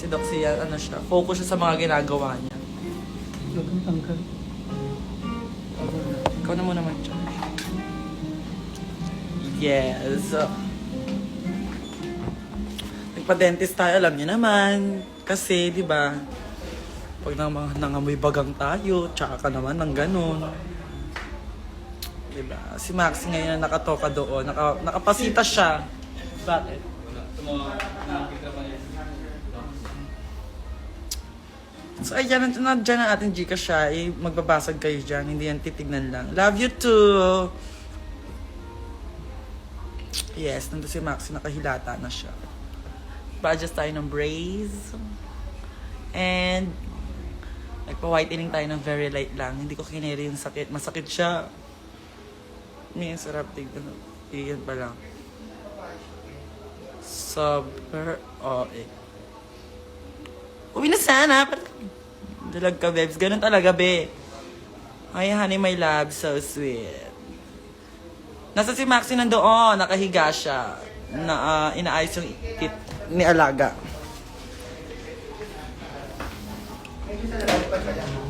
Si Doc siya, ano siya, focus siya sa mga ginagawa niya. Tangkal. Ikaw na muna mag-charge. Yes. Nagpa-dentist tayo, alam niyo naman. Kasi, di ba, pag nangamoy bagang tayo, tsaka ka naman ng ganun. Di ba? Si Maxi ngayon nakatoka doon, nakapasita siya. Bakit? So, ayan, nandiyan ang ating Gcash siya. Magbabasag kayo dyan. Hindi yan titignan lang. Love you too! Yes, nandun si Maxi. Nakahilata na siya. Pa-adjust tayo ng brace. And, nagpa-whitening tayo ng very light lang. Hindi ko kineri yung sakit. Masakit siya. May sarap tignan. Iyan pa lang. Super. Oh, eh. Uwi na sana. Dalag ka, Bebs. Ganun talaga, be. Ay, honey, my love. So sweet. Nasa si Maxi nandoon. Nakahiga siya. Na, inaayos yung tit ni Alaga.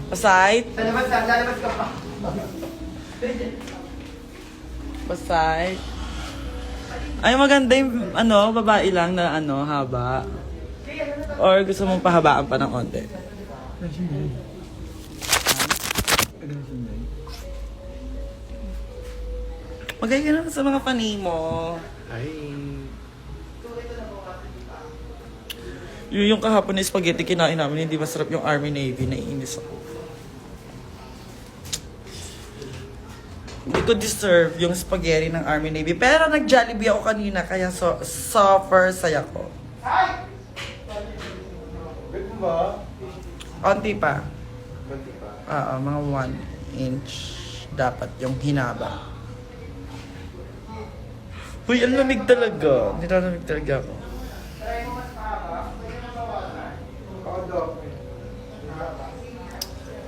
Aside. Lalabas ka pa. Aside. Ay, maganda yung, ano, babae lang na, ano, haba. Or gusto mong pahabaan pa ng konti? Magay ka na sa mga panay mo. Ay. Yung kahapon na spaghetti kinain namin, hindi masarap yung Army Navy. Naiinis ako. Hindi ko deserve yung spaghetti ng Army Navy. Pero nag-Jollibee ako kanina, kaya super saya ko. Bet mo ba? Onti pa. Konti pa. Mga 1 inch dapat yung hinaba. Uy, ang lamig talaga. Nilalamig talaga ako.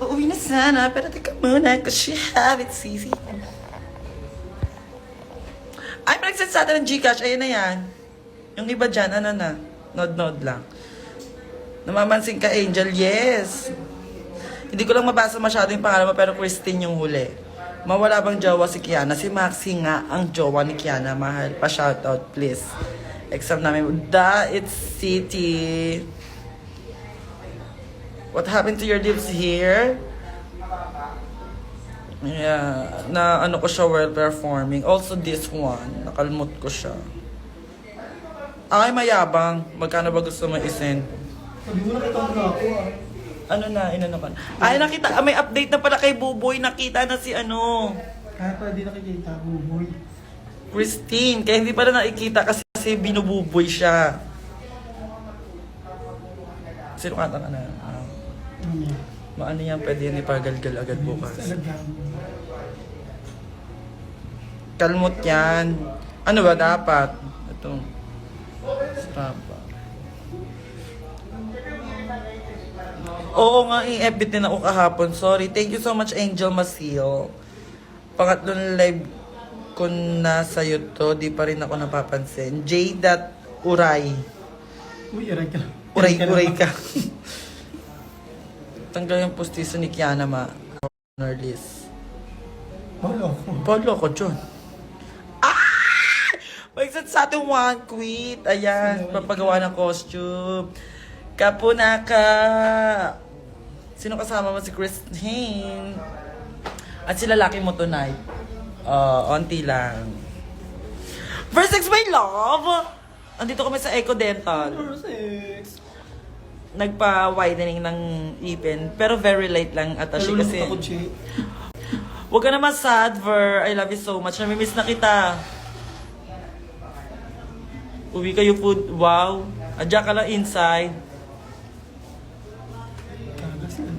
Uuwi na sana, pero teka muna, kasi have it, sisi. Ay, nag-send sa atin ng Gcash. Ayun na yan. Yung iba dyan, ano na? Nod-nod lang. Namamansin ka, Angel? Yes. Hindi ko lang mabasa masyado yung pangalan mo, pero Christine yung huli. Mawala bang jowa si Kiana? Si Maxi nga ang jowa ni Kiana. Mahal pa, shoutout, please. Exam namin. It's City. What happened to your lips here? Yeah, na ano ko siya well performing. Also this one, nakalmot ko siya. Ay, mayabang. Magkano ba gusto mo isend? Sabi mo nakita mo na ako ah. Ano na, inano ka? Ay, nakita, may update na pala kay Buboy. Nakita na si ano, Kaya pala di nakikita ko, boy. Christine. Kaya hindi pala nakikita kasi binububoy siya. Sino kata ka na? Ano yan? Maano yan, pwede yan ipagalgal agad bukas. Talagang. Kalmot yan. Ano ba dapat? Ito. Stapa. Oo nga, i-FB din ako kahapon. Sorry. Thank you so much, Angel Masil. Pangatlong live ko na sa'yo to. Di pa rin ako napapansin. J.Uray. Uy, aray ka. Uray ka. Tanggal yung postiso ni Kiana ma. Honor list. Wala. Polo ko, John. Ah! Magsat sa ating one quit. Ayan, papagawa ng costume. Kapunaka. Sino kasama mo? Si Christine. At si lalaki mo tonight. Onti lang. Verse 6, my love! Andito kami sa Eco Dental. Number 6. Nagpa-widening ng ipin. Pero very light lang, Atashi, kasi... Nalulungkot ako, Che. Huwag ka naman sad, Ver. I love you so much. Namimiss na kita. Uwi kayo food. Wow. Adya ka lang inside. Kagas na.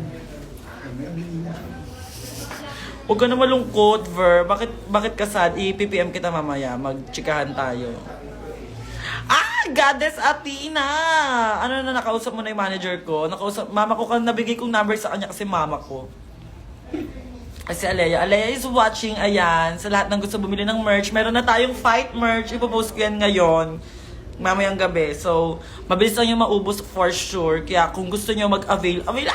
Huwag ka na malungkot, Ver. Bakit ka sad? I-PPM kita mamaya. Magchikahan tayo. Ah! Goddess Athena! Ano na, nakausap mo na yung manager ko? Mama ko nabigay kong number sa kanya kasi mama ko. Kasi Alea is watching, ayan. Sa lahat ng gusto bumili ng merch, meron na tayong fight merch. Ipopost ko yan ngayon. mamayang gabi. So, mabilis lang yung maubos for sure. Kaya kung gusto nyo mag-avail, avail!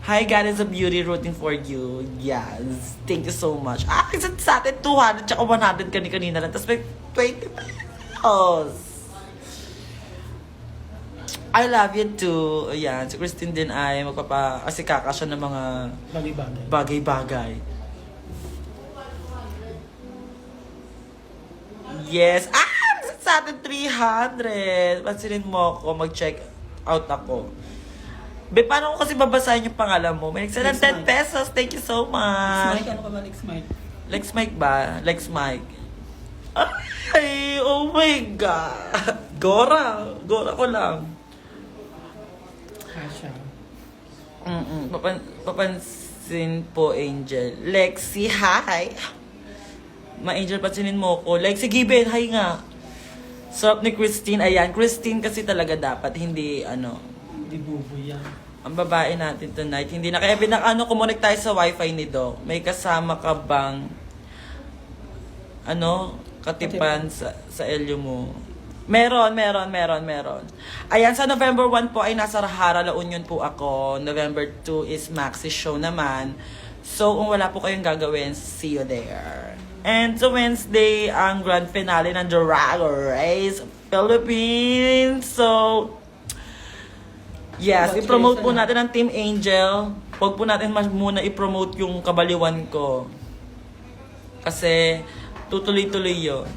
Hi, God is a beauty rooting for you. Yes. Thank you so much. Kasi sa atin 200 tsaka 100 kanina lang. Tapos may 20 pesos. I love you too. Ayan, si Christine din ay magpapa-asikaka siya ng mga Bagay-bagay. bagay-bagay. Yes. Sa atin 300. Pansinin mo ako, mag-check out ako. Be, paano ko kasi babasahin yung pangalan mo? May nagsalan Lex 10 Mike. pesos. Thank you so much. Mike, ano ka ba, Lex Mike? Lex Mike ba? Lex Mike. Ay, oh my God. Gora. Gora ko lang. Kasha. Papansin po, Angel. Lexi, hi. Ma-Angel, pansinin mo ko. Lexi, Giben, hi nga. Sarap ni Christine. Ayan, Christine kasi talaga dapat. Hindi, Hindi bubo yan. ang babae natin tonight. Hindi na kaya kumonek tayo sa wifi ni Doc. May kasama ka bang katipan sa elyo mo? Meron. Ayan, sa November 1 po ay nasa Rahara, La Union po ako. November 2 is Maxi Show naman. So, kung wala po kayong gagawin, see you there. And sa Wednesday, ang grand finale ng Drag Race Philippines. So, yes, i-promote po natin ang Team Angel. Huwag po natin muna i-promote yung kabaliwan ko. Kasi, tutuloy-tuloy yun.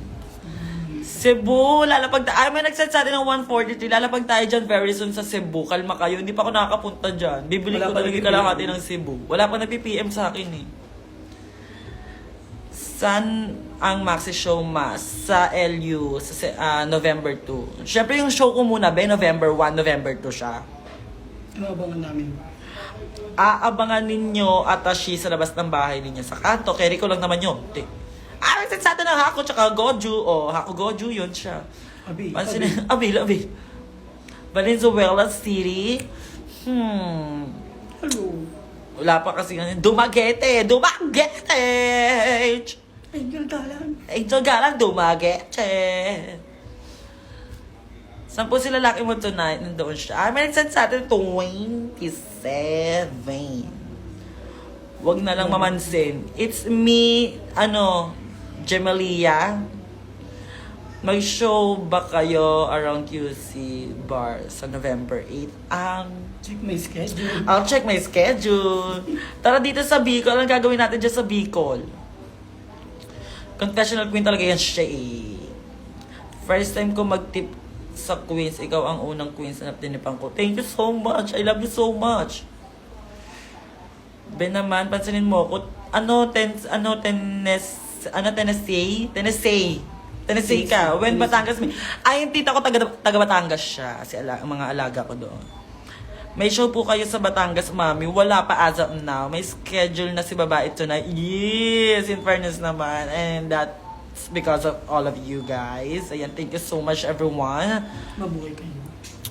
Cebu, lalapag tayo. May nagset sa atin ng 143. Lalapag tayo dyan very soon sa Cebu. Kalma kayo. Hindi pa ako nakakapunta dyan. Bibili Wala ko pa talaga nag-PM. kalahati ng Cebu. Wala pa nag-PPM sa akin eh. San ang Maxi Show Mas? Sa LU, sa November 2. Siyempre yung show ko muna, November 1, November 2 siya. Ano abangan namin? Aabangan ninyo Atashi sa labas ng bahay ninyo. Sa kanto, carry ko lang naman yun. Sa atin ng Hako tsaka Goju. Hako Goju, yun siya. Abi. Abi. Valenzuela City. Hello. Wala pa kasi Dumaguete! Angel Galang. Angel Galang, Dumaguete! Saan po sila laki mo tonight? Nandoon siya. May nagsend sa atin 27. Wag na lang mamansin. It's me, Gemelia. May show ba kayo around QC Bar sa November 8? Check my schedule. I'll check my schedule. Tara dito sa Bicol. Anong gagawin natin dyan sa Bicol? Confessional queen talaga yan siya eh. First time ko mag-tip sa queens. Ikaw ang unang queens na tinipan ko. Thank you so much. I love you so much. Ben naman, pansinin mo ko. Tennessee ka. When Batangas ay, yung tita ko taga Batangas siya. Kasi mga alaga ko doon. May show po kayo sa Batangas, mami. Wala pa as of now. May schedule na si babae tonight. Yes, in fairness naman. And that's because of all of you guys. Ayan, thank you so much everyone. Mabuhay kayo.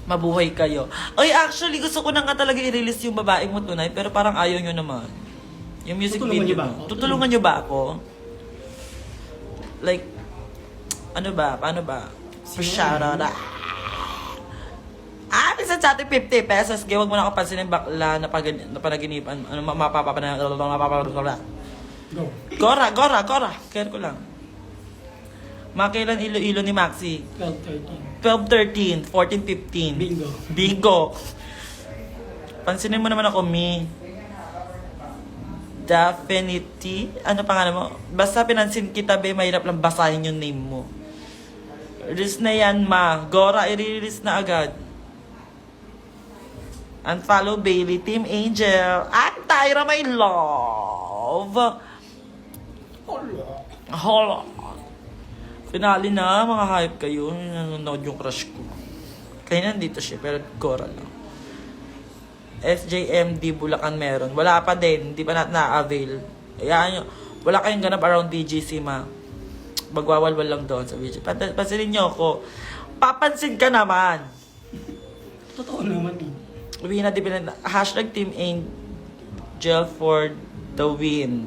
Mabuhay kayo. Ay, actually, gusto ko na nga talaga i-release yung babae mo tonight. Pero parang ayaw nyo naman. Yung music Tutulungan video niyo ba mo. ako? Tutulungan nyo ba ako? Like, paano ba? Shoutout na. Minsan sa ating 50 pesos. Kaya huwag mo na kapansinin bakla na panaginipan. Go. Gora. Care ko lang. Makilan Iloilo ni Maxi. 12:13. 12, 13, 14, 15. Bingo. Pansinin mo naman ako, Mi. Definity. Ano pangalan mo? Basta pinansin kita, be, mahirap lang basahin yung name mo. Release na yan, ma. Gora, i-release na agad. Unfollow Bailey, Team Angel. At Tyra, my love. Hola. Finale na, mga hype kayo. Nanonood yung crush ko. Kaya nandito siya, pero Gora lang. SJMD Bulacan meron. Wala pa din, hindi pa natin na-avail. Ayan, wala kayong ganap around BGC, ma. Magwawalwal lang doon sa BGC. Pansinin nyo ako. Papansin ka naman. Totoo naman eh. Hashtag Team Angel for the win.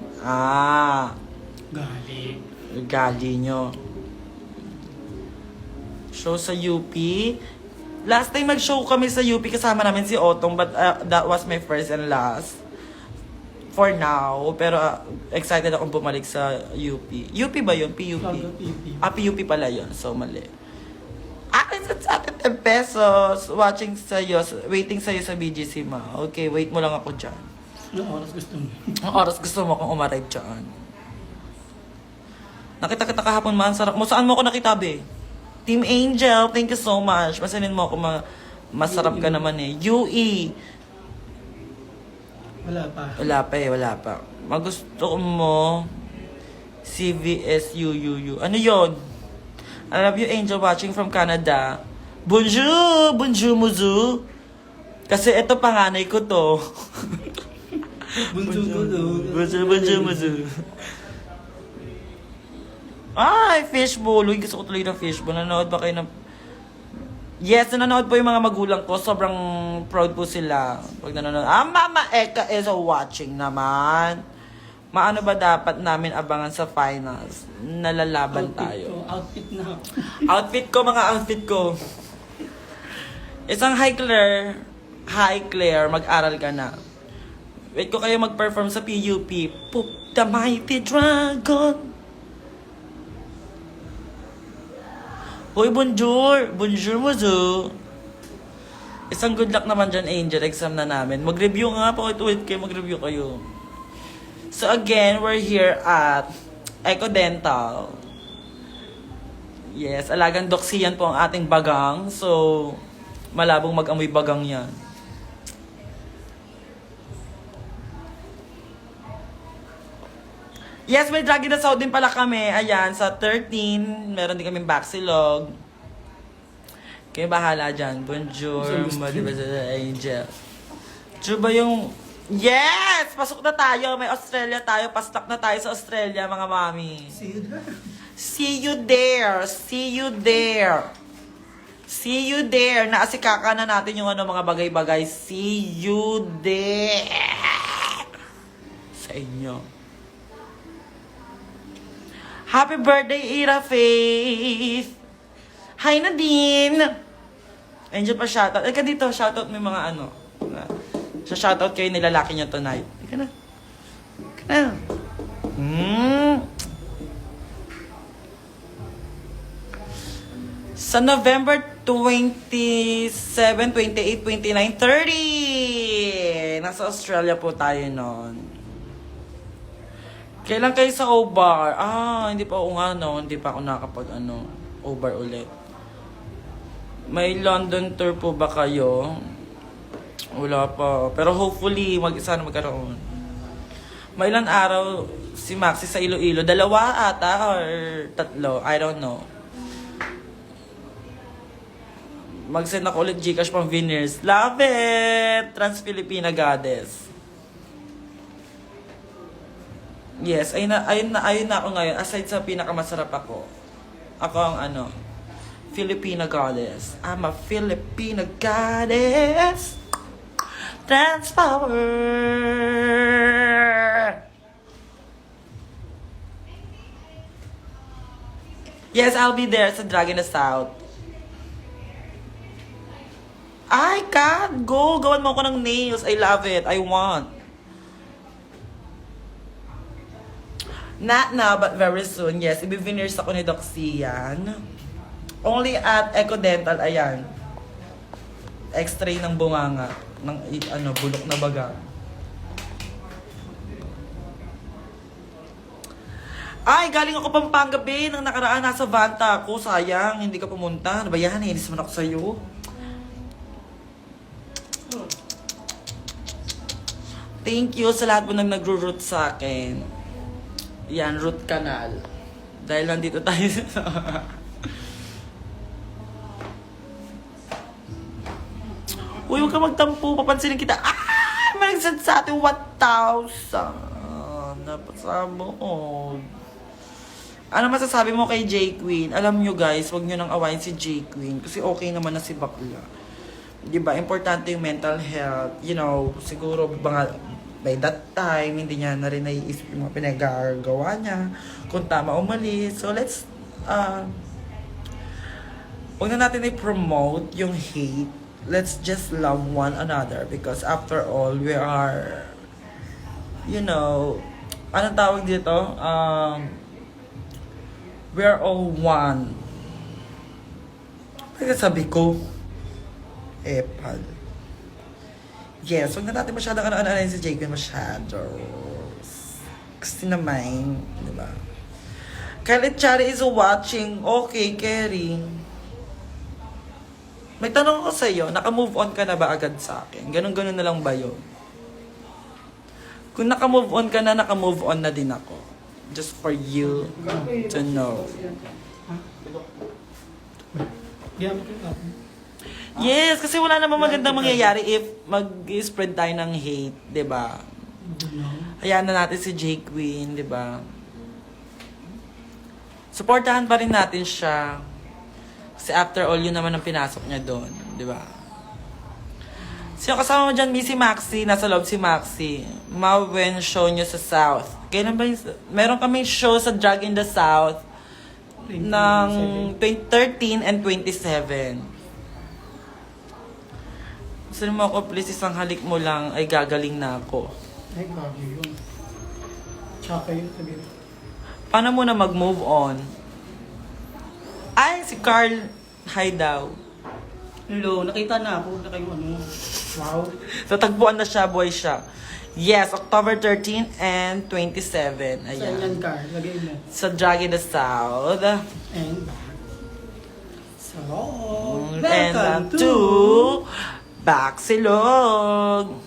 Gali. Gali nyo. Show sa UP. Last time mag-show kami sa UP, kasama namin si Otong, but that was my first and last. For now. Pero excited akong bumalik sa UP. UP ba yun? PUP? Plaga PUP. PUP pala yun. So, mali. Sa atin 10 pesos. Watching sa'yo. Waiting sa'yo sa BGC, ma. Okay, wait mo lang ako dyan. Anong oras gusto mo? Ang oras gusto mo kung umarive dyan. Nakita kita kahapon, man. Sarap mo. Saan mo ako nakita, be? Team Angel, thank you so much. Masanin mo ako, masarap ka naman eh. UE. Wala pa. Wala pa. Magusto mo, CVS UUU. Ano yon? I love you, Angel, watching from Canada. Bonjour! Bonjour, muzu. Kasi ito panganay ko to. Bonjour, muzu. Ay, fishbowl. Uy, gusto ko tuloy ng fishbowl. Nanonood ba kayo ng... Yes, nanonood po yung mga magulang ko. Sobrang proud po sila. Pag nanonood. Mama Eka is watching naman. Maano ba dapat namin abangan sa finals? Nalalaban tayo. Outfit na. Outfit ko, mga outfit ko. Isang Hi Claire, mag-aral ka na. Wait ko kayo mag-perform sa PUP. Poop the Mighty Dragon. Hoy, bonjour! Bonjour, muzo! Isang good luck naman dyan, Angel. Exam na namin. Mag-review nga po. Wait kayo, mag-review kayo. So again, we're here at Eco Dental. Yes, alagang doksiyan po ang ating bagang. So, malabong mag-amoy bagang yan. Yes, may Draghi na South din pala kami. Ayan, sa 13, meron din kaming Baxilog. Kayo bahala dyan. Bonjour, Angel. True ba yung... Yes! Pasok na tayo. May Australia tayo. Pastak na tayo sa Australia, mga mami. See you there. See you there. See you there. See you there. Naasikaka na natin yung mga bagay-bagay. See you there. Sa inyo. Happy birthday, Ira Faith! Hi, Nadine! Angel pa shoutout. Ika dito, shoutout may mga ano. Sa shoutout kayo nilalaki niyo tonight. Ika na. Ika na. Sa November 27, 28, 29, 30! Nasa Australia po tayo noon. Kailan kayo sa O-Bar? Hindi pa ako hindi pa ako nakapag O-Bar ulit. May London tour po ba kayo? Wala pa. Pero hopefully, sana magkaroon. May ilan araw si Maxi sa Iloilo? 2 ata or 3? I don't know. Mag-send ako ulit Gcash pang Veneers. Love it! Trans-Filipina Goddess. Yes, ayun na ako ngayon. Aside sa pinakamasarap ako. Ako ang Filipina Goddess. I'm a Filipina Goddess. Trans power. Yes, I'll be there sa Dragon South. I can't go. Gawan mo ako ng nails. I love it. I want. Not now, but very soon. Yes, i-veneers ako ni Doc Sian. Only at Eco Dental, ayan. X-ray ng bunganga. Ng bulok na baga. Ay, galing ako Pampanga, be. Nang nakaraan, nasa Vanta ako. Sayang, hindi ka pumunta. Ano ba yan? Inis man ako sa'yo. Thank you sa lahat po nag-root sa akin. Yan, root canal. Dahil nandito tayo sa... Uy, huwag ka magtampo. Papansinin kita. Malagsad sa atin 1,000. Napasabog. Ano masasabi mo kay J Queen? Alam nyo guys, huwag nyo nang awayin si J Queen. Kasi okay naman na si bakla. Diba? Importante yung mental health. You know, siguro by that time, hindi niya na rin naiisip yung mga pinagagawa niya, kung tama o mali. So, let's huwag na natin i-promote yung hate. Let's just love one another because after all, we are, you know, anong tawag dito? We are all one. Kaya sabi ko, epal. Yes, huwag na natin masyadong ano-ano si Jake masyado. Kasi naman, di ba? Kyle Chari is watching. Okay, Kerry. May tanong ako sa'yo, naka-move on ka na ba agad sa akin? Ganon-ganon na lang ba yun? Kung naka-move on ka na, naka-move on na din ako. Just for you to know. Gamit yung app. Yes, kasi wala namang magandang mangyayari if mag-spread tayo ng hate, di ba? Hayaan na natin si Jake Queen, di ba? Supportahan pa rin natin siya. Kasi after all, yun naman ang pinasok niya doon, di ba? Sino kasama mo dyan, Missy Maxi? Nasa loob si Maxi. Mawen show nyo sa South. Kailan ba yung... Meron kaming show sa Drag in the South ng 2013 and 27. Gusto mo ako, please, isang halik mo lang ay gagaling na ako. Ay, grabe yun. Tsaka yun, sabi rin. Paano mo na mag-move on? Ay, si Carl. Hi daw. Hello, nakita na ako na kayo ano. Wow. So, tagpuan na siya, boy siya. Yes, October 13 and 27. Saan yan, Ayan. Car? Lagay mo. Sa Drag in the South. And back. So, And to Baksilog.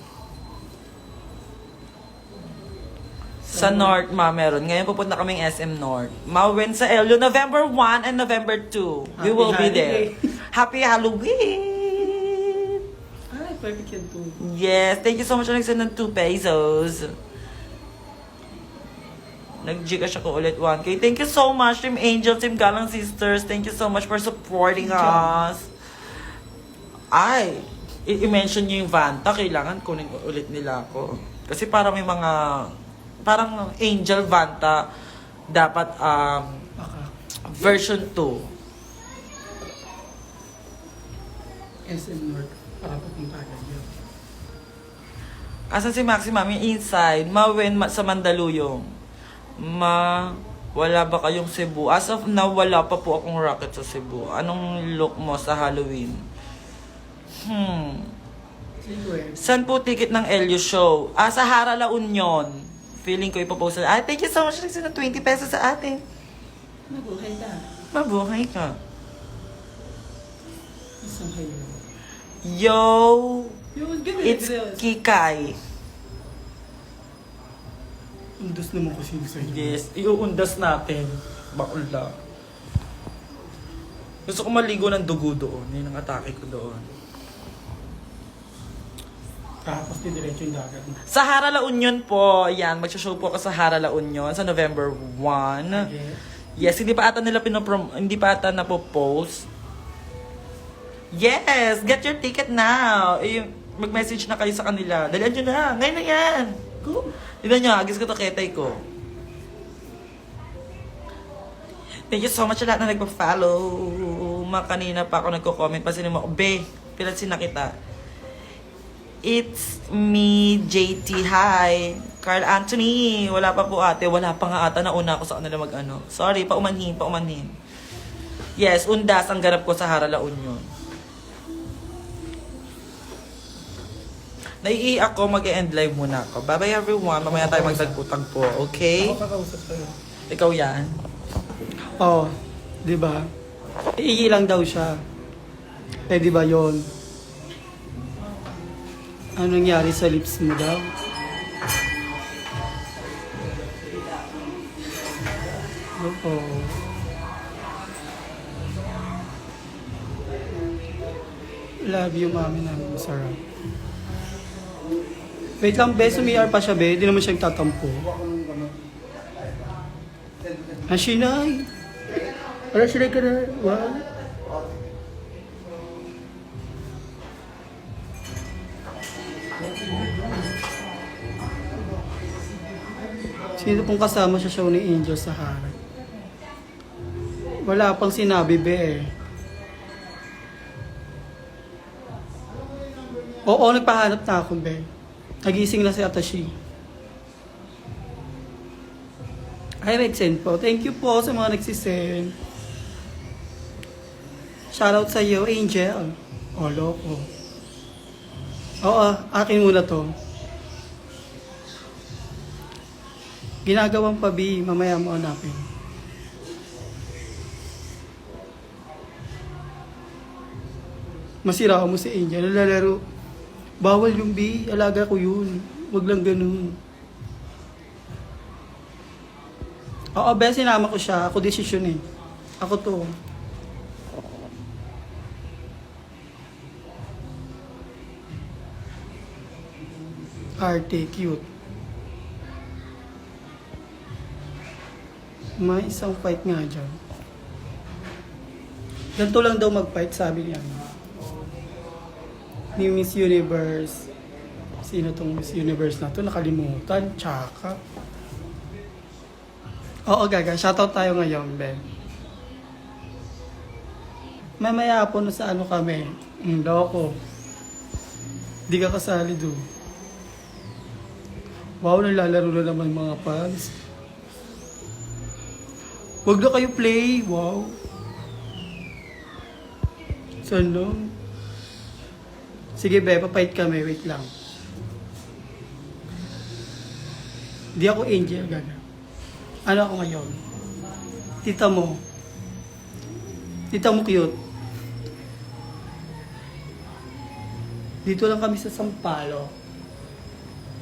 Sa North, ma, meron. Ngayon pupunta kaming SM North. Mawen sa Elio, November 1 and November 2. We Happy will be there. holiday. Happy Halloween! Ay, perfect yan too. Yes, thank you so much for nagsend ng 2 pesos. Nag-Gcash ako ulit 1K. Thank you so much, Team Angel, Team Galang Sisters. Thank you so much for supporting us. Ay, i-mention nyo yung Vanta. Kailangan kunin ulit nila ako. Kasi parang may mga... Parang Angel Vanta. Dapat Baka. version 2. SM North. Para papunta agad yun. Asan si Maxi Mami? Inside. Sa Mandaluyong. Wala ba kayong Cebu? As of now, wala pa po akong rocket sa Cebu. Anong look mo sa Halloween? Sige. Saan po ticket ng Elio Show? Sa Hara La Union. Feeling ko ipopost na. Thank you so much. Nagsin ng 20 pesos sa atin. Mabuhay na. Mabuhay ka. Isang kayo. Yo! Yun, It's Kikay. Undos naman kasi sa inyo. Yes, iuundas natin. Bakula. Gusto ko maligo ng dugo doon. Yun ang atake ko doon. Tapos diretso yung dagat. Sa Hara La Union po, yan, magsha-show po ako sa Hara La Union sa November 1. Okay. Yes, hindi pa ata nila hindi pa ata napopost. Yes, get your ticket now. Mag-message na kayo sa kanila. Dalian nyo na, ngayon na yan. Go. Tignan nyo, agis ko to ketay ko. Thank you so much sa lahat na nagpa-follow. Kanina pa ako nagko-comment pa sino mo, Be, pilansin na kita. It's me, JT. Hi. Carl Anthony. Wala pa po ate. Wala pa nga ata. Nauna ako sa kanila mag-ano. Sorry, paumanhin. Yes, undas ang ganap ko sa Hara La Union. Naiihi ako, mag-end live muna ako. Bye-bye everyone. Mamaya tayo magtagpo-tagpo. Okay? Ako kakausap tayo. Ikaw yan. Oo. Di ba? Iihi lang daw siya. Eh, di ba yun? Ano nangyari sa lips mo daw? Oo. Love you, mami namin. Masarap. Wait lang, be. Sumiyar pa siya, be. Di naman siya tatampo. Hashinay. Hashinay ka na. Wow. Sino pong kasama sa show ni Angel sa harap? Wala pang sinabi, be. Oo, nagpahanap na ako, be. Nagising na si Atashi. Ay, nag-send po. Thank you po sa mga nagsisend. Shoutout sa iyo, Angel. Oh, loko. Oo, akin muna to. Ginagawang pabi, mamaya mo hanapin. Masira mo si Angel, lalaro. Bawal yung B, alaga ko yun. Wag lang ganun. Oo, be, sinama ko siya. Ako desisyon eh. Ako to. Arte, cute. May isang fight nga dyan. Ganito lang daw mag-fight, sabi niya. Ni Miss Universe. Sino tong Miss Universe na to? Nakalimutan. Tsaka. Oo, gaga. Shoutout tayo ngayon, Ben. Mamaya po na sa ano kami. Loko. Di ka kasali doon. Wow, nalalaro na naman mga fans. Huwag na kayo play. Wow. Saan lang? Sige, be. Papait kami. Wait lang. Di ako Angel, gaga. Ano ako ngayon? Tita mo. Tita mo cute. Dito lang kami sa Sampalo.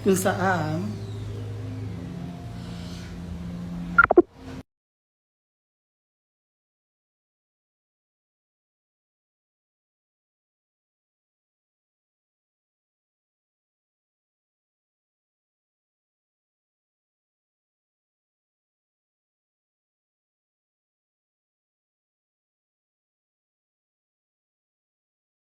Kung saan